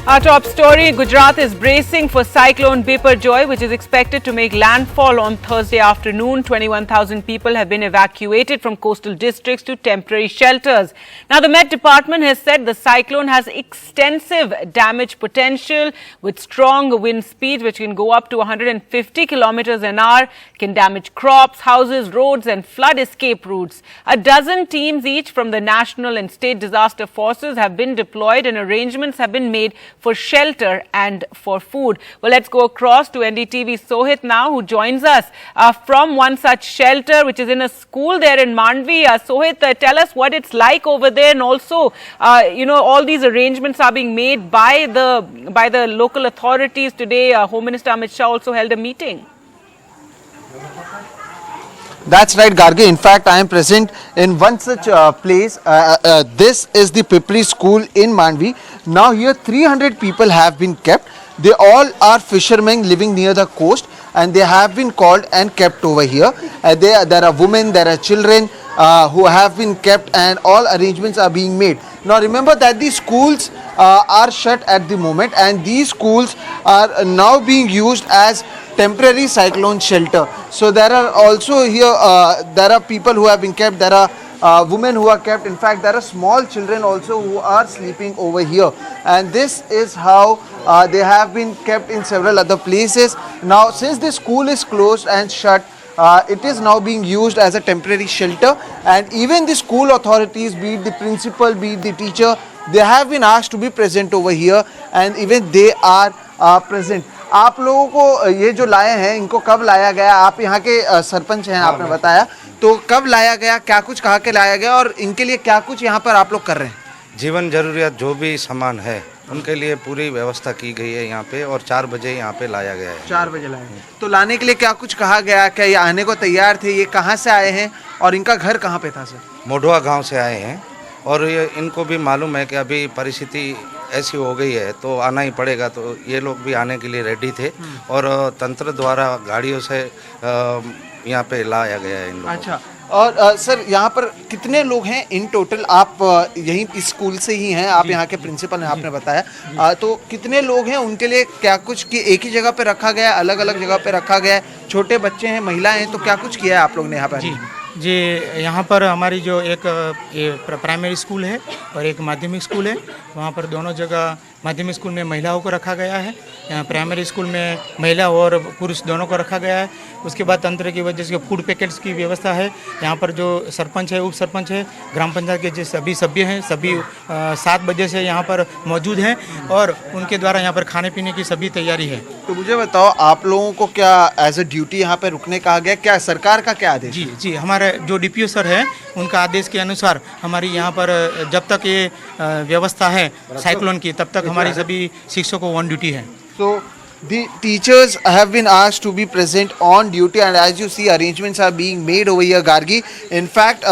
Our top story, Gujarat is bracing for Cyclone Biparjoy, which is expected to make landfall on Thursday afternoon. 21,000 people have been evacuated from coastal districts to temporary shelters. Now, the Met Department has said the cyclone has extensive damage potential with strong wind speeds, which can go up to 150 kilometers an hour, can damage crops, houses, roads and flood escape routes. A dozen teams each from the national and state disaster forces have been deployed and arrangements have been made for shelter and for food. Well, let's go across to NDTV Sohit now, who joins us from one such shelter, which is in a school there in Mandvi. Sohit, tell us what it's like over there, and also, all these arrangements are being made by the local authorities. Today, Home Minister Amit Shah also held a meeting. That's right, Gargi. In fact, I am present in one such place. This is the Pipli school in Mandvi. Now here 300 people have been kept. They all are fishermen living near the coast, and they have been called and kept over here. There are women, there are children who have been kept, and all arrangements are being made. Now remember that these schools are shut at the moment, and these schools are now being used as temporary cyclone shelter. So there are also here, there are people who have been kept, there are women who are kept. In fact, there are small children also who are sleeping over here. And this is how they have been kept in several other places. Now, since the school is closed and shut, it is now being used as a temporary shelter. And even the school authorities, be it the principal, be it the teacher, they have been asked to be present over here, and even they are present. आप लोगों को ये जो लाए हैं, इनको कब लाया गया? आप यहाँ के सरपंच हैं, आपने बताया, तो कब लाया गया, क्या कुछ कहा के लाया गया, और इनके लिए क्या कुछ यहाँ पर आप लोग कर रहे हैं? जीवन जरूरियात जो भी सामान है उनके लिए पूरी व्यवस्था की गई है यहाँ पे, और 4 बजे यहाँ पे लाया गया है। 4 बजे लाया गया। तो लाने के लिए क्या कुछ कहा गया? क्या ये आने को तैयार थे? ये कहाँ से आए हैं और इनका घर कहाँ पे था सर? मोढवा गाँव से आए हैं, और ये इनको भी मालूम है कि अभी परिस्थिति ऐसी हो गई है तो आना ही पड़ेगा, तो ये लोग भी आने के लिए रेडी थे, और तंत्र द्वारा गाड़ियों से यहाँ पे लाया गया है इन लोगों को। अच्छा, और सर यहाँ पर कितने लोग हैं इन टोटल? आप यहीं इस स्कूल से ही हैं, आप यहाँ के प्रिंसिपल हैं, आपने बताया, तो कितने लोग हैं? उनके लिए क्या कुछ कि एक ही जगह पे रखा गया, अलग अलग जगह पे रखा गया है? छोटे बच्चे हैं, महिलाएं हैं, तो क्या कुछ किया है आप लोग ने यहाँ पर? जी, यहाँ पर हमारी जो एक प्राइमरी स्कूल है और एक माध्यमिक स्कूल है, वहाँ पर दोनों जगह माध्यमिक स्कूल में महिलाओं को रखा गया है, प्राइमरी स्कूल में महिला और पुरुष दोनों को रखा गया है। उसके बाद तंत्र की वजह से फूड पैकेट्स की व्यवस्था है। यहाँ पर जो सरपंच है, उप सरपंच है, ग्राम पंचायत के जो सभी सभ्य हैं, सभी 7 बजे से यहाँ पर मौजूद हैं, और उनके द्वारा यहाँ पर खाने पीने की सभी तैयारी है। तो मुझे बताओ, आप लोगों को क्या एज ए ड्यूटी यहाँ पे रुकने कहा गया? क्या सरकार का क्या आदेश? जी, हमारे जो डीपीओ सर है, उनका आदेश के अनुसार हमारी यहाँ पर जब तक ये व्यवस्था है साइक्लोन की, तब तक हमारी सभी शिक्षकों को ऑन ड्यूटी है। So the teachers have been asked to be present on duty, and as you see, arrangements are being made over here, Gargi. In fact,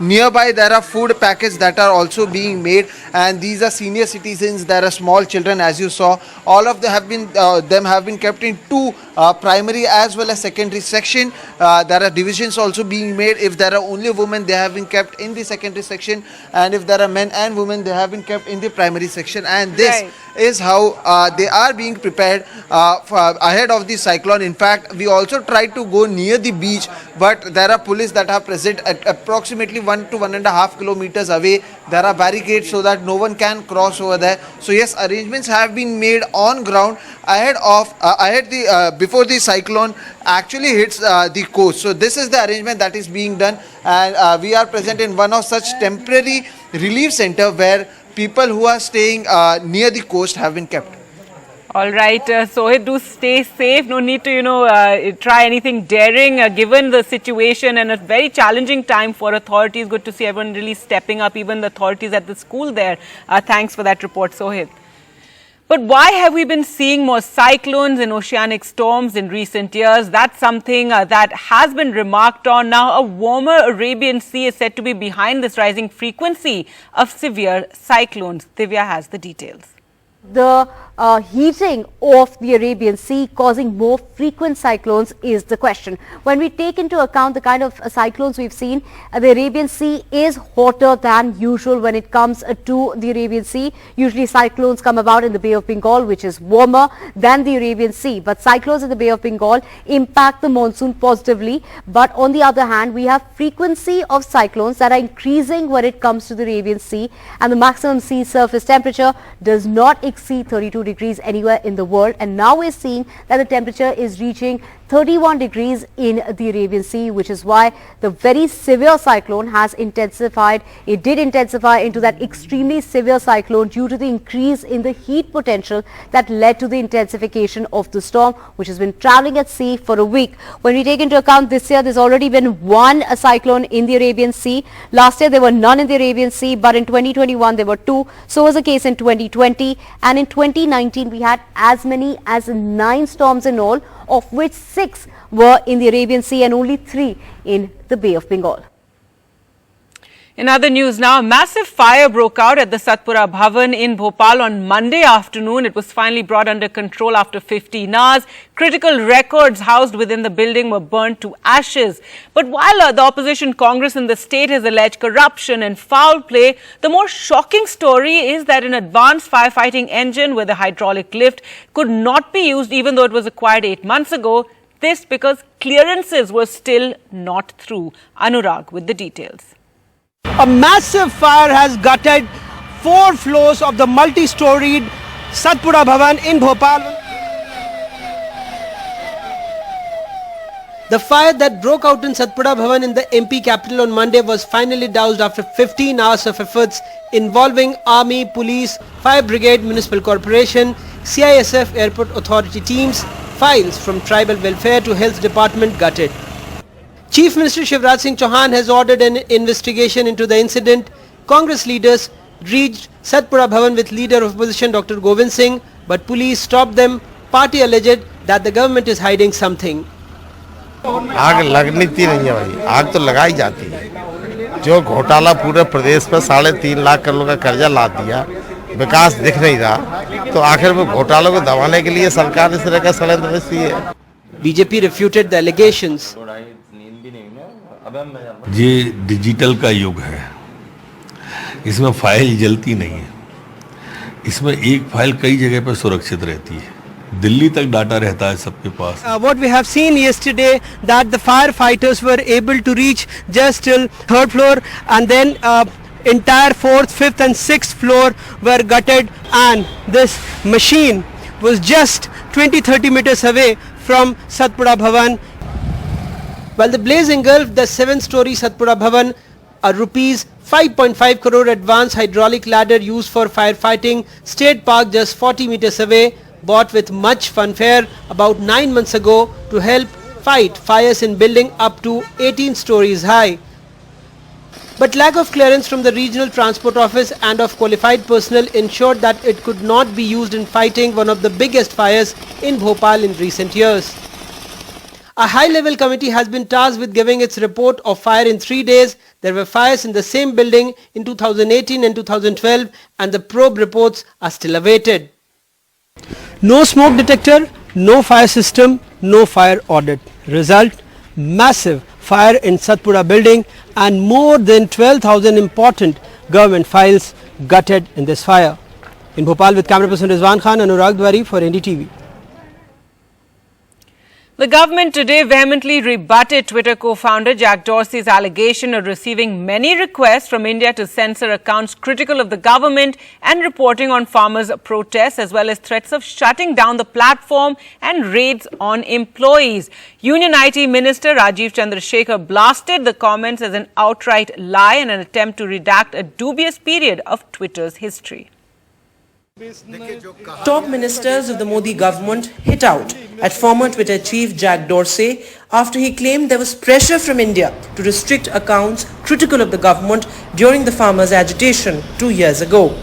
nearby there are food packets that are also being made, and these are senior citizens, there are small children, as you saw. All of them have been kept in 2 primary as well as secondary section. There are divisions also being made. If there are only women, they have been kept in the secondary section, and if there are men and women, they have been kept in the primary section. And this is how they are being prepared ahead of the cyclone. In fact, we also tried to go near the beach, but there are police that are present at approximately 1 to 1.5 kilometers away. There are barricades so that no one can cross over there. So yes, arrangements have been made on ground before the cyclone actually hits the coast. So this is the arrangement that is being done, and we are present in one of such temporary relief center where people who are staying near the coast have been kept. All right, Sohit, do stay safe. No need to, try anything daring given the situation, and a very challenging time for authorities. Good to see everyone really stepping up, even the authorities at the school there. Thanks for that report, Sohit. But why have we been seeing more cyclones and oceanic storms in recent years? That's something that has been remarked on. Now, a warmer Arabian Sea is said to be behind this rising frequency of severe cyclones. Divya has the details. the heating of the Arabian Sea causing more frequent cyclones is the question. When we take into account the kind of cyclones we've seen, the Arabian Sea is hotter than usual when it comes to the Arabian Sea. Usually cyclones come about in the Bay of Bengal, which is warmer than the Arabian Sea. But cyclones in the Bay of Bengal impact the monsoon positively. But on the other hand, we have frequency of cyclones that are increasing when it comes to the Arabian Sea, and the maximum sea surface temperature does not exceed 32 degrees anywhere in the world, and now we're seeing that the temperature is reaching 31 degrees in the Arabian Sea, which is why the very severe cyclone has intensified. It did intensify into that extremely severe cyclone due to the increase in the heat potential that led to the intensification of the storm, which has been traveling at sea for a week. When we take into account this year, there's already been one cyclone in the Arabian Sea. Last year there were none in the Arabian Sea, but in 2021 there were two. So was the case in 2020, and in 2019 we had as many as 9 storms in all, of which 6 were in the Arabian Sea and only 3 in the Bay of Bengal. In other news now, a massive fire broke out at the Satpura Bhavan in Bhopal on Monday afternoon. It was finally brought under control after 15 hours. Critical records housed within the building were burnt to ashes. But while the opposition Congress in the state has alleged corruption and foul play, the more shocking story is that an advanced firefighting engine with a hydraulic lift could not be used even though it was acquired 8 months ago. This because clearances were still not through. Anurag with the details. A massive fire has gutted 4 floors of the multi-storied Satpura Bhavan in Bhopal. The fire that broke out in Satpura Bhavan in the MP capital on Monday was finally doused after 15 hours of efforts involving Army, Police, Fire Brigade, Municipal Corporation, CISF, Airport Authority teams. Files from Tribal Welfare to Health Department gutted. Chief Minister Shivraj Singh Chauhan has ordered an investigation into the incident. Congress leaders reached Satpura Bhavan with leader of opposition Dr. Govind Singh, but police stopped them. Party alleged that the government is hiding something. आग लगनी थी नहीं है भाई, आग तो लगाई जाती है। जो घोटाला पूरे प्रदेश पर 3.5 लाख करोड़ का कर्जा ला दिया, विकास दिख नहीं रहा, तो आखिर वो घोटालों को दबाने के लिए सरकार इस तरह का षड्यंत्र रची है। BJP refuted the allegations. ये डिजिटल का युग है, इसमें फाइल जलती नहीं है, इसमें एक फाइल कई जगह पर सुरक्षित रहती है, दिल्ली तक डाटा रहता है सबके पास. What we have seen yesterday that the firefighters were able to reach just till 3rd floor, and then entire 4th, 5th and 6th floor were gutted, and this machine was just 20-30 meters away from Satpura Bhavan. While the blaze engulfed the 7-story Satpura Bhavan, a rupees 5.5 crore advanced hydraulic ladder used for firefighting stayed parked just 40 meters away, bought with much fanfare about 9 months ago to help fight fires in building up to 18 stories high. But lack of clearance from the Regional Transport Office and of qualified personnel ensured that it could not be used in fighting one of the biggest fires in Bhopal in recent years. A high-level committee has been tasked with giving its report of fire in 3 days. There were fires in the same building in 2018 and 2012, and the probe reports are still awaited. No smoke detector, no fire system, no fire audit. Result, massive fire in Satpura building and more than 12,000 important government files gutted in this fire. In Bhopal with camera person Rizwan Khan, Anurag Dwari for NDTV. The government today vehemently rebutted Twitter co-founder Jack Dorsey's allegation of receiving many requests from India to censor accounts critical of the government and reporting on farmers' protests, as well as threats of shutting down the platform and raids on employees. Union IT Minister Rajiv Chandrasekhar blasted the comments as an outright lie and an attempt to redact a dubious period of Twitter's history. Top ministers of the Modi government hit out at former Twitter chief Jack Dorsey after he claimed there was pressure from India to restrict accounts critical of the government during the farmers' agitation 2 years ago.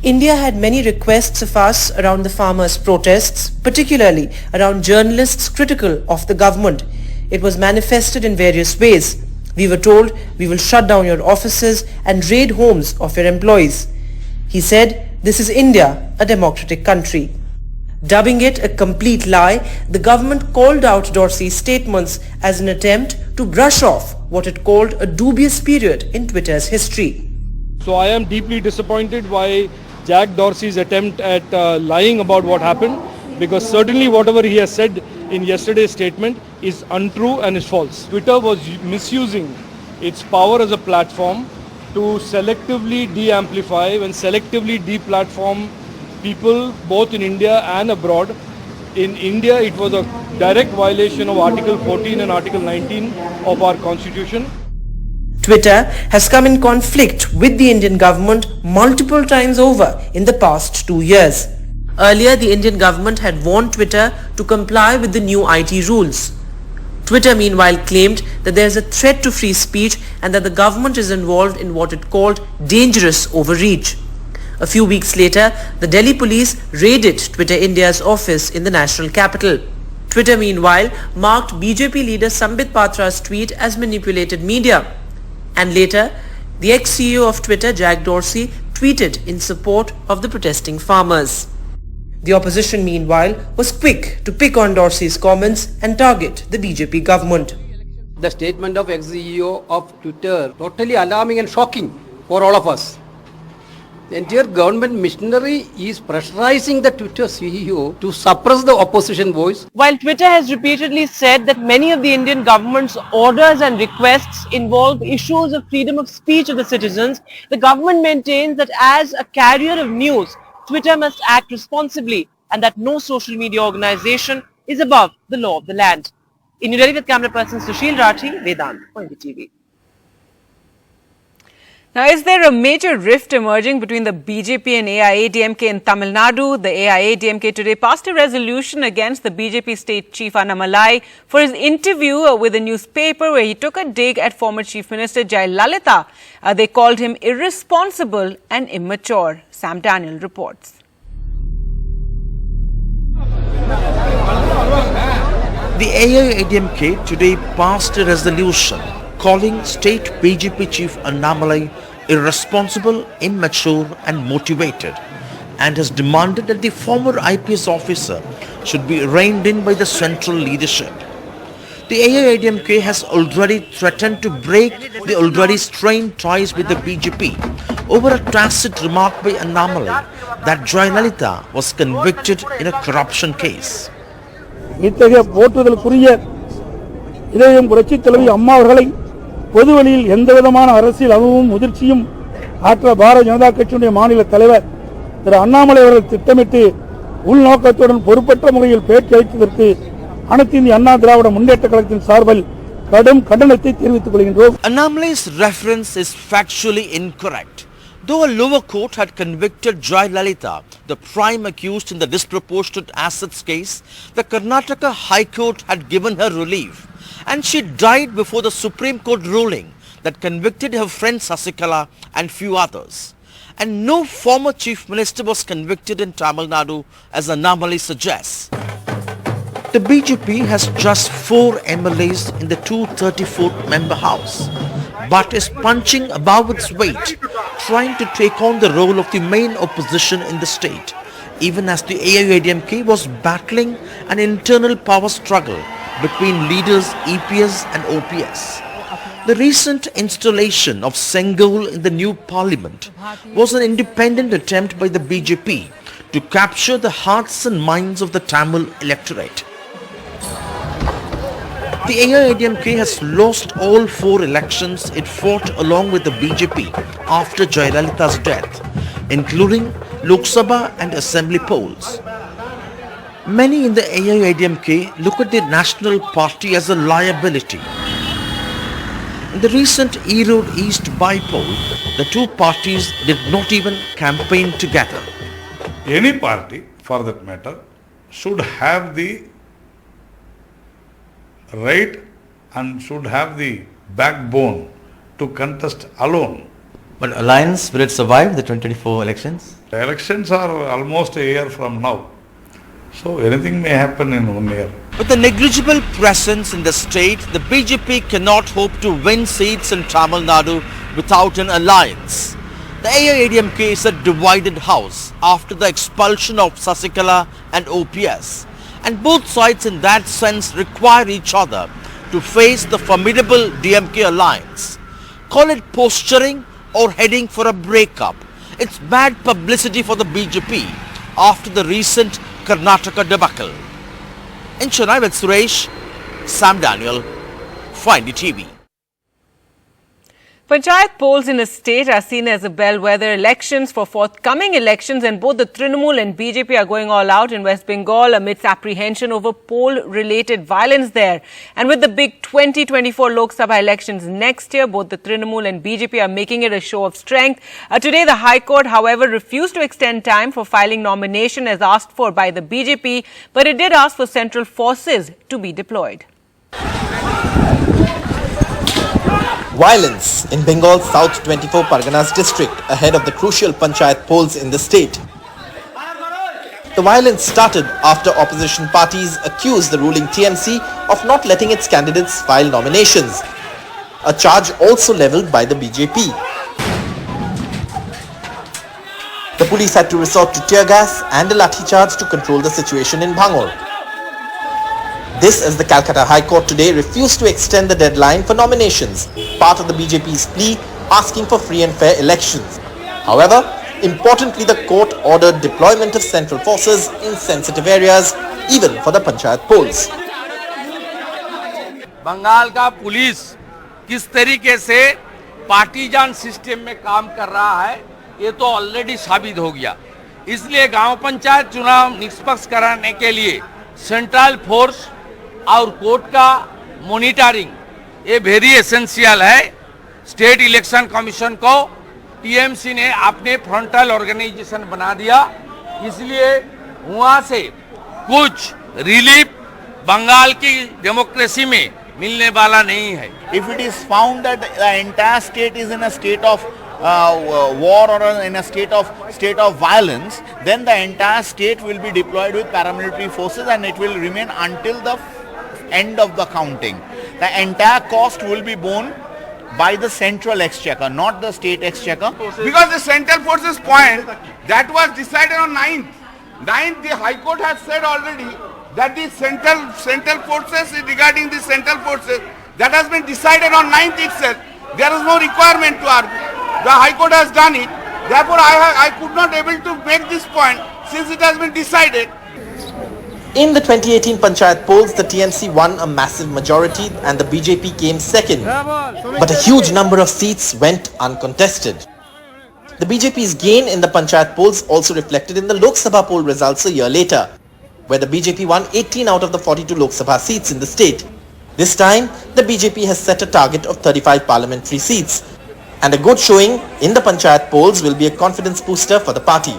India had many requests of us around the farmers' protests, particularly around journalists critical of the government. It was manifested in various ways. We were told we will shut down your offices and raid homes of your employees. He said, this is India, a democratic country. Dubbing it a complete lie, the government called out Dorsey's statements as an attempt to brush off what it called a dubious period in Twitter's history. So I am deeply disappointed by Jack Dorsey's attempt at lying about what happened, because certainly whatever he has said in yesterday's statement is untrue and is false. Twitter was misusing its power as a platform to selectively de-amplify and selectively de-platform people both in India and abroad. In India, it was a direct violation of Article 14 and Article 19 of our Constitution. Twitter has come in conflict with the Indian government multiple times over in the past 2 years. Earlier, the Indian government had warned Twitter to comply with the new IT rules. Twitter meanwhile claimed that there is a threat to free speech and that the government is involved in what it called dangerous overreach. A few weeks later, the Delhi police raided Twitter India's office in the national capital. Twitter meanwhile marked BJP leader Sambit Patra's tweet as manipulated media. And later, the ex-CEO of Twitter, Jack Dorsey, tweeted in support of the protesting farmers. The opposition meanwhile was quick to pick on Dorsey's comments and target the BJP government. The statement of ex-CEO of Twitter, totally alarming and shocking for all of us. The entire government machinery is pressurizing the Twitter CEO to suppress the opposition voice. While Twitter has repeatedly said that many of the Indian government's orders and requests involve issues of freedom of speech of the citizens, the government maintains that as a carrier of news, Twitter must act responsibly and that no social media organization is above the law of the land. In New Delhi with camera person Sushil Rathi, Vedant for NDTV. Now, is there a major rift emerging between the BJP and AIADMK in Tamil Nadu? The AIADMK today passed a resolution against the BJP state chief Annamalai for his interview with a newspaper where he took a dig at former Chief Minister Jayalalitha. They called him irresponsible and immature. Sam Daniel reports. The AIADMK today passed a resolution calling state BJP chief Annamalai irresponsible, immature and motivated, and has demanded that the former IPS officer should be reined in by the central leadership. The AIADMK has already threatened to break the already strained ties with the BJP over a tacit remark by Annamalai that Jayalalitha was convicted in a corruption case. இதயம் புரட்சி தலைவி அம்மா அவர்களை பொதுவெளியில் எந்தவிதமான அரசியல் அனுபவமும் முதிர்ச்சியும் ஆற்ற பாரதிய ஜனதா கட்சியுடைய மாநில தலைவர் திரு அண்ணாமலை அவர்கள் திட்டமிட்டு உள்நோக்கத்துடன் பொறுப்பற்ற முறையில் பேட்டி அளித்ததற்கு அனைத்து இந்திய அண்ணா திராவிட முன்னேற்ற கழகத்தின் சார்பில் கடும் கண்டனத்தை தெரிவித்துக் கொள்கின்றோம். Annamalai's reference is factually incorrect. Though a lower court had convicted Jayalalitha, the prime accused in the disproportionate assets case, the Karnataka High Court had given her relief, and she died before the Supreme Court ruling that convicted her friend Sasikala and few others. And no former Chief Minister was convicted in Tamil Nadu, as Annamalai suggests. The BJP has just 4 MLAs in the 234th member house, but is punching above its weight, trying to take on the role of the main opposition in the state, even as the AIADMK was battling an internal power struggle between leaders EPS and OPS. The recent installation of Sengol in the new parliament was an independent attempt by the BJP to capture the hearts and minds of the Tamil electorate. The AIADMK has lost all 4 elections it fought along with the BJP after Jayalalitha's death, including Lok Sabha and Assembly polls. Many in the AIADMK look at the National Party as a liability. In the recent Erode East by-poll, the two parties did not even campaign together. Any party, for that matter, should have the right and should have the backbone to contest alone. But alliance, will it survive the 2024 elections? The elections are almost a year from now. So anything may happen in 1 year. With a negligible presence in the state, the BJP cannot hope to win seats in Tamil Nadu without an alliance. The AIADMK is a divided house after the expulsion of Sasikala and OPS, and both sides in that sense require each other to face the formidable DMK alliance. Call it posturing or heading for a breakup. It's bad publicity for the BJP after the recent Karnataka debacle. In Chennai with Suresh, Sam Daniel, for NDTV. Panchayat polls in a state are seen as a bellwether elections for forthcoming elections, and both the Trinamool and BJP are going all out in West Bengal amidst apprehension over poll-related violence there. And with the big 2024 Lok Sabha elections next year, both the Trinamool and BJP are making it a show of strength. Today, the High Court, however, refused to extend time for filing nomination as asked for by the BJP, but it did ask for central forces to be deployed. Violence in Bengal's South 24 Parganas district ahead of the crucial panchayat polls in the state. The violence started after opposition parties accused the ruling TMC of not letting its candidates file nominations, a charge also levelled by the BJP. The police had to resort to tear gas and a lathi charge to control the situation in Bhangor. This as the Calcutta High Court today refused to extend the deadline for nominations, part of the BJP's plea asking for free and fair elections. However, importantly, the court ordered deployment of central forces in sensitive areas, even for the panchayat polls. Bengal का police किस तरीके से partisan system में काम कर रहा है, ये तो ऑलरेडी साबित हो गया. इसलिए गांव पंचायत चुनाव निष्पक्ष कराने के लिए सेंट्रल फोर्स और कोर्ट का मॉनिटरिंग ये वेरी एसेंशियल है. स्टेट इलेक्शन कमीशन को टीएमसी ने अपने फ्रंटल ऑर्गेनाइजेशन बना दिया, इसलिए वहां से कुछ रिलीफ बंगाल की डेमोक्रेसी में मिलने वाला नहीं है. If it is found that the entire state is in a state of war or in a state of violence, then the entire state will be deployed with paramilitary forces and it will remain until the end of the counting. The entire cost will be borne by the central exchequer, not the state exchequer. Because the central forces point, that was decided on 9th. 9th, the High Court has said already that the central forces, regarding the central forces, that has been decided on 9th itself. There is no requirement to argue. The High Court has done it. Therefore, I could not able to make this point since it has been decided. In the 2018 panchayat polls, the TMC won a massive majority and the BJP came second. But a huge number of seats went uncontested. The BJP's gain in the panchayat polls also reflected in the Lok Sabha poll results a year later, where the BJP won 18 out of the 42 Lok Sabha seats in the state. This time, the BJP has set a target of 35 parliamentary seats. And a good showing in the panchayat polls will be a confidence booster for the party.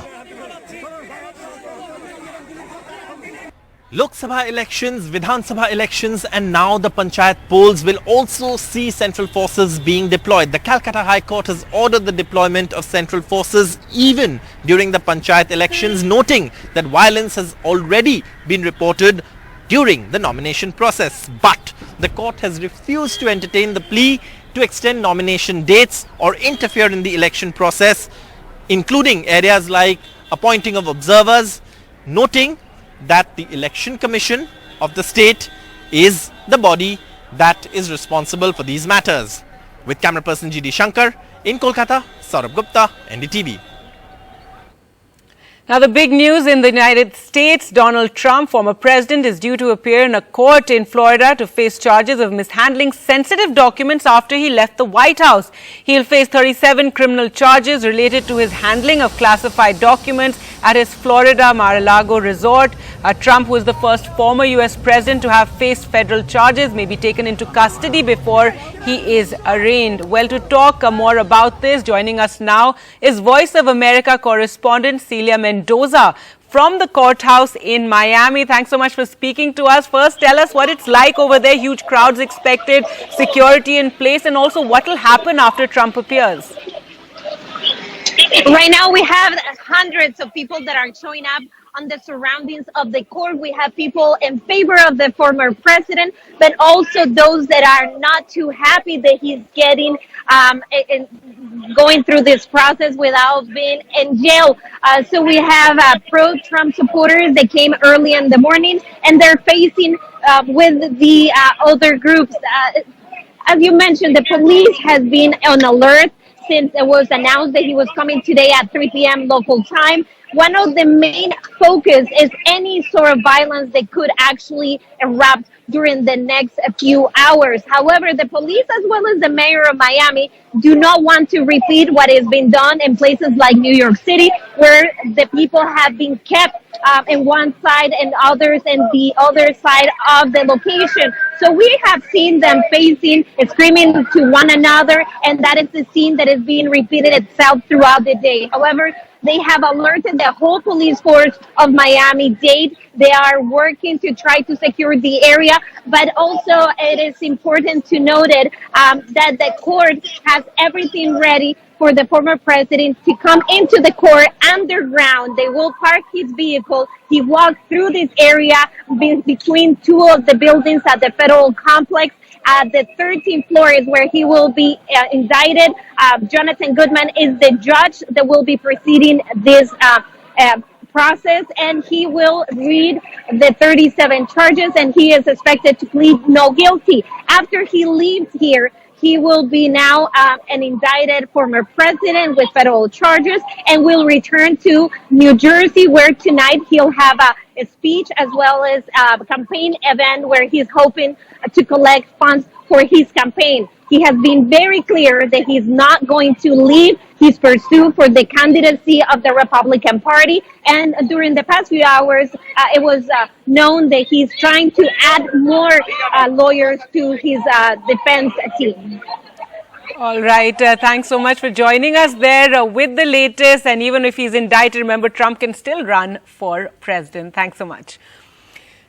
Lok Sabha elections, Vidhan Sabha elections, and now the panchayat polls will also see central forces being deployed. The Calcutta High Court has ordered the deployment of central forces even during the panchayat elections, noting that violence has already been reported during the nomination process. But the court has refused to entertain the plea to extend nomination dates or interfere in the election process, including areas like appointing of observers, noting that the Election Commission of the state is the body that is responsible for these matters. With camera person G.D. Shankar in Kolkata, Saurabh Gupta, NDTV. Now, the big news in the United States, Donald Trump, former president, is due to appear in a court in Florida to face charges of mishandling sensitive documents after he left the White House. He'll face 37 criminal charges related to his handling of classified documents at his Florida Mar-a-Lago resort. Trump, who is the first former U.S. president to have faced federal charges, may be taken into custody before he is arraigned. Well, to talk more about this, joining us now is Voice of America correspondent Celia Mendoza from the courthouse in Miami. Thanks so much for speaking to us. First, tell us what it's like over there. Huge crowds expected, security in place, and also what will happen after Trump appears. Right now we have hundreds of people that are showing up on the surroundings of the court. We have people in favor of the former president, but also those that are not too happy that he's getting going through this process without being in jail. So we have pro-Trump supporters that came early in the morning, and they're facing with the other groups. As you mentioned, the police has been on alert since it was announced that he was coming today at 3 p.m. local time. One of the main focus is any sort of violence that could actually erupt during the next few hours. However, the police as well as the mayor of Miami do not want to repeat what has been done in places like New York City, where the people have been kept in one side and others in the other side of the location. So we have seen them facing, screaming to one another, and that is the scene that is being repeated itself throughout the day. However, they have alerted the whole police force of Miami-Dade. They are working to try to secure the area, but also it is important to note that the court has everything ready for the former president to come into the court underground. They will park his vehicle. He walked through this area between two of the buildings at the federal complex. The 13th floor is where he will be indicted. Jonathan Goodman is the judge that will be preceding this process, and he will read the 37 charges, and he is expected to plead no guilty. After he leaves here, he will be now an indicted former president with federal charges, and will return to New Jersey, where tonight he'll have a speech as well as a campaign event where he's hoping to collect funds for his campaign. He has been very clear that he's not going to leave his pursuit for the candidacy of the Republican Party. And during the past few hours, it was known that he's trying to add more lawyers to his defense team. All right. Thanks so much for joining us there with the latest. And even if he's indicted, remember, Trump can still run for president. Thanks so much.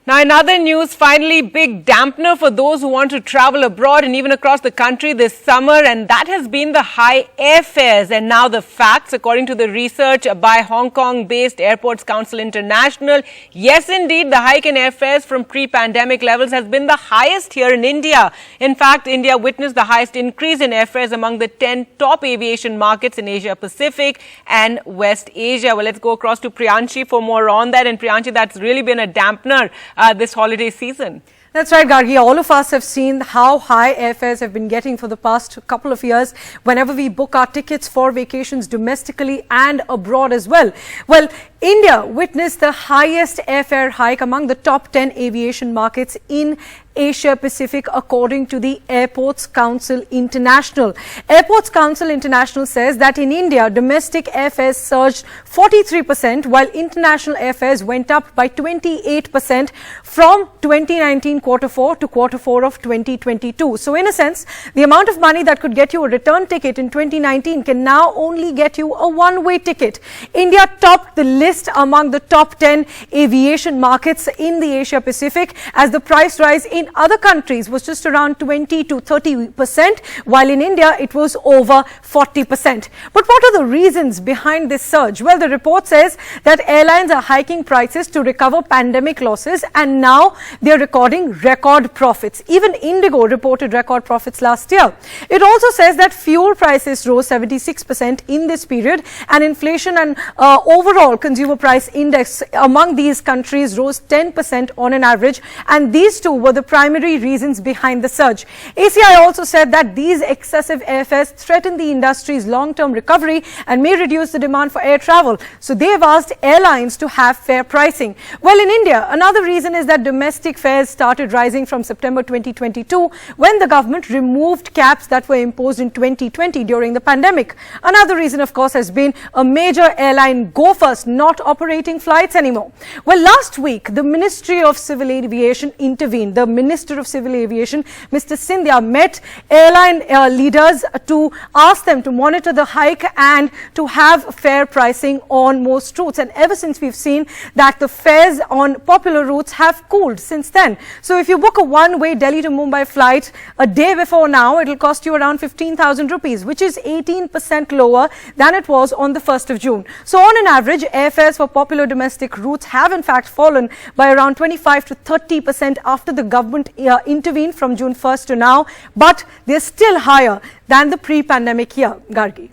Now, in other news, finally, big dampener for those who want to travel abroad and even across the country this summer, and that has been the high airfares. And now the facts, according to the research by Hong Kong-based Airports Council International, yes, indeed, the hike in airfares from pre-pandemic levels has been the highest here in India. In fact, India witnessed the highest increase in airfares among the 10 top aviation markets in Asia-Pacific and West Asia. Well, let's go across to Priyanshi for more on that. And Priyanshi, that's really been a dampener this holiday season. That's right, Gargi. All of us have seen how high airfares have been getting for the past couple of years whenever we book our tickets for vacations domestically and abroad as well. Well, India witnessed the highest airfare hike among the top 10 aviation markets in Asia Pacific, according to the Airports Council International. Airports Council International says that in India, domestic airfares surged 43%, while international airfares went up by 28% from 2019 Q4 to Q4 of 2022. So in a sense, the amount of money that could get you a return ticket in 2019 can now only get you a one-way ticket. India topped the list among the top 10 aviation markets in the Asia Pacific, as the price rise in other countries was just around 20 to 30%, while in India it was over 40%. But what are the reasons behind this surge? Well, the report says that airlines are hiking prices to recover pandemic losses, and now they are recording record profits. Even Indigo reported record profits last year. It also says that fuel prices rose 76% in this period, and inflation and overall consumer price index among these countries rose 10% on an average, and these two were the primary reasons behind the surge. ACI also said that these excessive airfares threaten the industry's long-term recovery and may reduce the demand for air travel. So they have asked airlines to have fair pricing. Well, in India, another reason is that domestic fares started rising from September 2022, when the government removed caps that were imposed in 2020 during the pandemic. Another reason, of course, has been a major airline, Go First, not not operating flights anymore. Well, last week, the Ministry of Civil Aviation intervened. The Minister of Civil Aviation, Mr. Sindhya, met airline leaders to ask them to monitor the hike and to have fair pricing on most routes. And ever since, we've seen that the fares on popular routes have cooled since then. So if you book a one-way Delhi to Mumbai flight a day before now, it will cost you around 15,000 rupees, which is 18% lower than it was on the 1st of June. So on an average, airfares for popular domestic routes have in fact fallen by around 25 to 30% after the government intervened from June 1st to now, but they're still higher than the pre-pandemic year. Gargi.